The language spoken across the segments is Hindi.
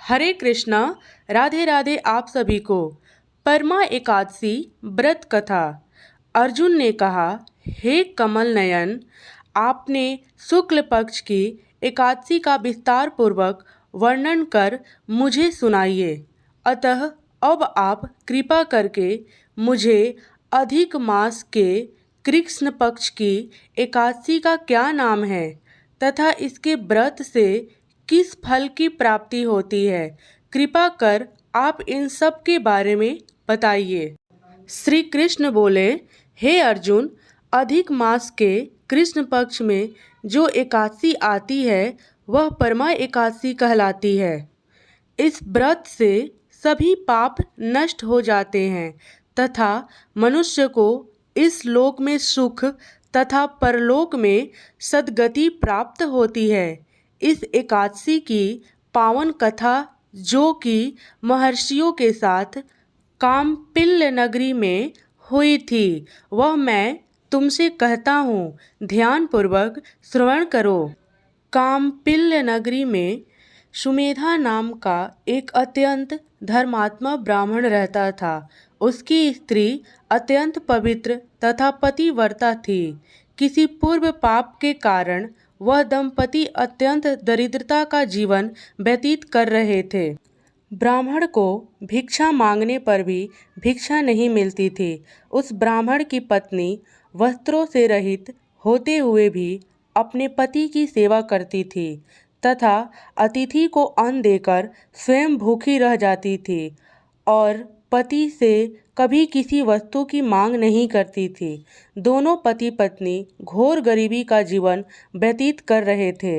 हरे कृष्णा। राधे राधे आप सभी को। परमा एकादशी व्रत कथा। अर्जुन ने कहा, हे कमल नयन, आपने शुक्ल पक्ष की एकादशी का विस्तार पूर्वक वर्णन कर मुझे सुनाइए। अतः अब आप कृपा करके मुझे अधिक मास के कृष्ण पक्ष की एकादशी का क्या नाम है तथा इसके व्रत से किस फल की प्राप्ति होती है, कृपा कर आप इन सब के बारे में बताइए। श्री कृष्ण बोले, हे अर्जुन, अधिक मास के कृष्ण पक्ष में जो एकादशी आती है वह परमा एकादशी कहलाती है। इस व्रत से सभी पाप नष्ट हो जाते हैं तथा मनुष्य को इस लोक में सुख तथा परलोक में सद्गति प्राप्त होती है। इस एकादशी की पावन कथा जो कि महर्षियों के साथ कामपिल्य नगरी में हुई थी वह मैं तुमसे कहता हूँ, ध्यानपूर्वक श्रवण करो। कामपिल्य नगरी में सुमेधा नाम का एक अत्यंत धर्मात्मा ब्राह्मण रहता था। उसकी स्त्री अत्यंत पवित्र तथा पतिव्रता थी। किसी पूर्व पाप के कारण वह दंपति अत्यंत दरिद्रता का जीवन व्यतीत कर रहे थे। ब्राह्मण को भिक्षा मांगने पर भी भिक्षा नहीं मिलती थी। उस ब्राह्मण की पत्नी वस्त्रों से रहित होते हुए भी अपने पति की सेवा करती थी तथा अतिथि को अन्न देकर स्वयं भूखी रह जाती थी और पति से कभी किसी वस्तु की मांग नहीं करती थी। दोनों पति पत्नी घोर गरीबी का जीवन व्यतीत कर रहे थे।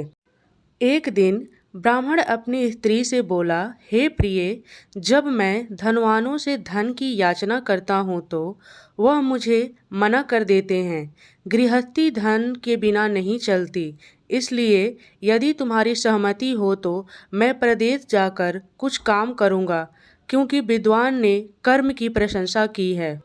एक दिन ब्राह्मण अपनी स्त्री से बोला, हे प्रिय, जब मैं धनवानों से धन की याचना करता हूँ तो वह मुझे मना कर देते हैं। गृहस्थी धन के बिना नहीं चलती, इसलिए यदि तुम्हारी सहमति हो तो मैं प्रदेश जाकर कुछ काम करूँगा, क्योंकि विद्वान ने कर्म की प्रशंसा की है।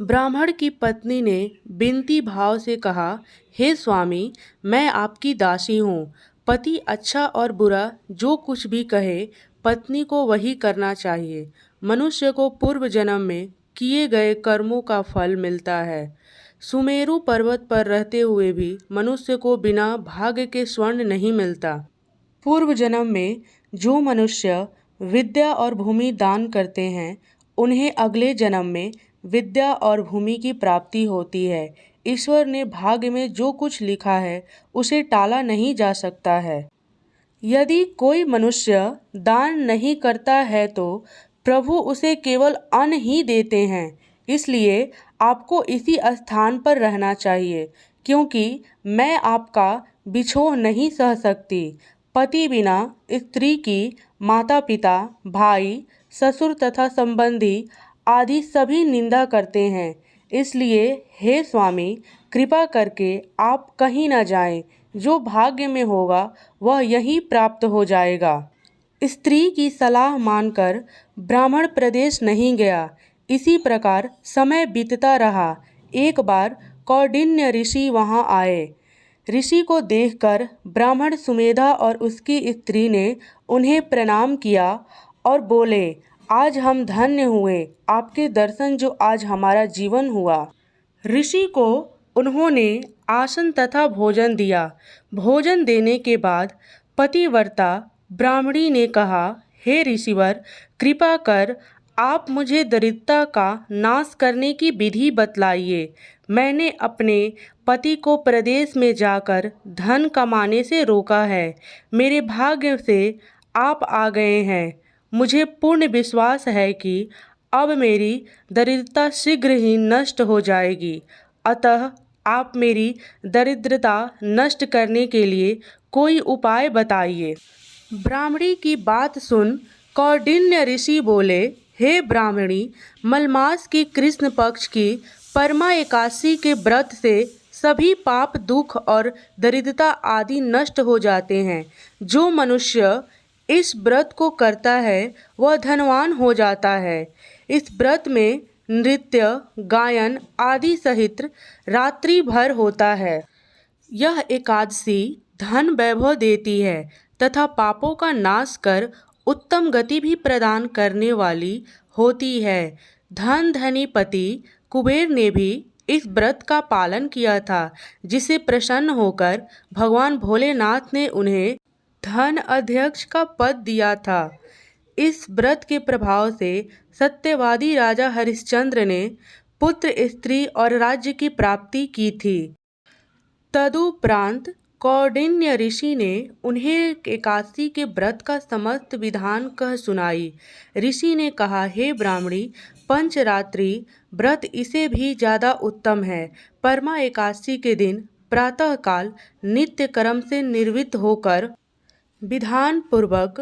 ब्राह्मण की पत्नी ने विनती भाव से कहा, हे स्वामी, मैं आपकी दासी हूँ। पति अच्छा और बुरा जो कुछ भी कहे पत्नी को वही करना चाहिए। मनुष्य को पूर्व जन्म में किए गए कर्मों का फल मिलता है। सुमेरु पर्वत पर रहते हुए भी मनुष्य को बिना भाग्य के स्वर्ण नहीं मिलता। पूर्व जन्म में जो मनुष्य विद्या और भूमि दान करते हैं उन्हें अगले जन्म में विद्या और भूमि की प्राप्ति होती है। ईश्वर ने भाग्य में जो कुछ लिखा है उसे टाला नहीं जा सकता है। यदि कोई मनुष्य दान नहीं करता है तो प्रभु उसे केवल अन्न ही देते हैं। इसलिए आपको इसी स्थान पर रहना चाहिए, क्योंकि मैं आपका बिछोह नहीं सह सकती। पति बिना स्त्री की माता पिता, भाई, ससुर तथा संबंधी आदि सभी निंदा करते हैं। इसलिए हे स्वामी, कृपा करके आप कहीं न जाएं। जो भाग्य में होगा वह यहीं प्राप्त हो जाएगा। स्त्री की सलाह मानकर ब्राह्मण प्रदेश नहीं गया। इसी प्रकार समय बीतता रहा। एक बार कौंडिन्य ऋषि वहां आए। ऋषि को देखकर ब्राह्मण सुमेधा और उसकी स्त्री ने उन्हें प्रणाम किया और बोले, आज हम धन्य हुए, आपके दर्शन जो आज हमारा जीवन हुआ। ऋषि को उन्होंने आसन तथा भोजन दिया। भोजन देने के बाद पतिव्रता ब्राह्मणी ने कहा, हे ऋषिवर, कृपा कर आप मुझे दरिद्रता का नाश करने की विधि बतलाइए। मैंने अपने पति को प्रदेश में जाकर धन कमाने से रोका है। मेरे भाग्य से आप आ गए हैं। मुझे पूर्ण विश्वास है कि अब मेरी दरिद्रता शीघ्र ही नष्ट हो जाएगी। अतः आप मेरी दरिद्रता नष्ट करने के लिए कोई उपाय बताइए। ब्राह्मणी की बात सुन कौंडिन्य ऋषि बोले, हे ब्राह्मणी, मलमास की कृष्ण पक्ष की परमा एकादशी के व्रत से सभी पाप, दुख और दरिद्रता आदि नष्ट हो जाते हैं। जो मनुष्य इस व्रत को करता है वह धनवान हो जाता है। इस व्रत में नृत्य, गायन आदि सहित रात्रि भर होता है। यह एकादशी धन वैभव देती है तथा पापों का नाश कर उत्तम गति भी प्रदान करने वाली होती है। धन धनी पति कुबेर ने भी इस व्रत का पालन किया था, जिसे प्रसन्न होकर भगवान भोलेनाथ ने उन्हें धन अध्यक्ष का पद दिया था। इस व्रत के प्रभाव से सत्यवादी राजा हरिश्चंद्र ने पुत्र, स्त्री और राज्य की प्राप्ति की थी। तदुपरांत कौंडिन्य ऋषि ने उन्हें एकादशी के व्रत का समस्त विधान कह सुनाई। ऋषि ने कहा, हे ब्राह्मणी, पंचरात्रि व्रत इसे भी ज़्यादा उत्तम है। परमा एकादशी के दिन प्रातःकाल नित्य कर्म से निवृत्त होकर विधान पूर्वक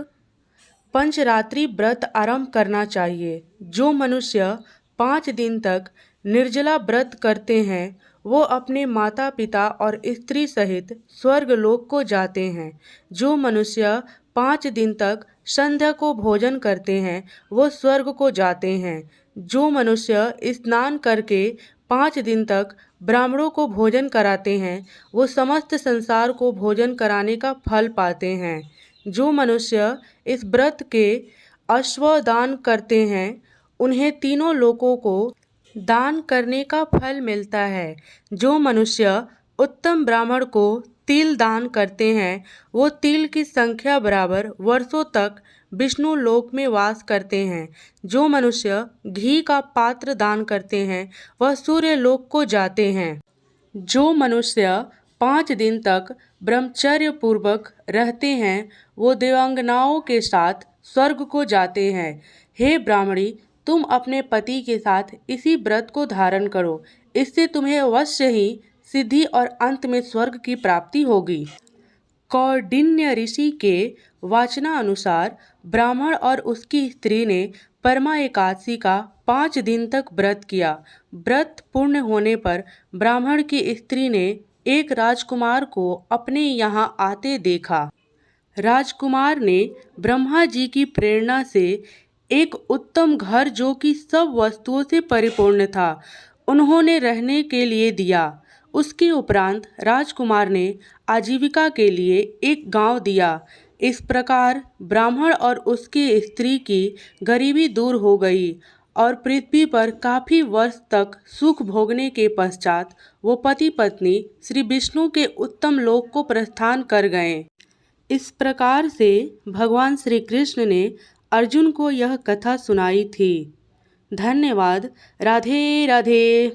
पंचरात्रि व्रत आरंभ करना चाहिए। जो मनुष्य 5 दिन तक निर्जला व्रत करते हैं वो अपने माता पिता और स्त्री सहित स्वर्ग लोक को जाते हैं। जो मनुष्य 5 दिन तक संध्या को भोजन करते हैं वो स्वर्ग को जाते हैं। जो मनुष्य स्नान करके 5 दिन तक ब्राह्मणों को भोजन कराते हैं वो समस्त संसार को भोजन कराने का फल पाते हैं। जो मनुष्य इस व्रत के अश्वदान करते हैं उन्हें तीनों लोकों को दान करने का फल मिलता है। जो मनुष्य उत्तम ब्राह्मण को तिल दान करते हैं वो तिल की संख्या बराबर वर्षों तक विष्णु लोक में वास करते हैं। जो मनुष्य घी का पात्र दान करते हैं वह सूर्य लोक को जाते हैं। जो मनुष्य 5 दिन तक ब्रह्मचर्य पूर्वक रहते हैं वो देवांगनाओं के साथ स्वर्ग को जाते हैं। हे ब्राह्मणी, तुम अपने पति के साथ इसी व्रत को धारण करो, इससे तुम्हें अवश्य ही सिद्धि और अंत में स्वर्ग की प्राप्ति होगी। कौंडिन्य ऋषि के वाचनानुसार ब्राह्मण और उसकी स्त्री ने परमा एकादशी का 5 दिन तक व्रत किया। व्रत पूर्ण होने पर ब्राह्मण की स्त्री ने एक राजकुमार को अपने यहाँ आते देखा। राजकुमार ने ब्रह्मा जी की प्रेरणा से एक उत्तम घर जो कि सब वस्तुओं से परिपूर्ण था उन्होंने रहने के लिए दिया। उसके उपरांत राजकुमार ने आजीविका के लिए एक गांव दिया। इस प्रकार ब्राह्मण और उसकी स्त्री की गरीबी दूर हो गई और पृथ्वी पर काफ़ी वर्ष तक सुख भोगने के पश्चात वो पति पत्नी श्री विष्णु के उत्तम लोक को प्रस्थान कर गए। इस प्रकार से भगवान श्री कृष्ण ने अर्जुन को यह कथा सुनाई थी। धन्यवाद। राधे राधे।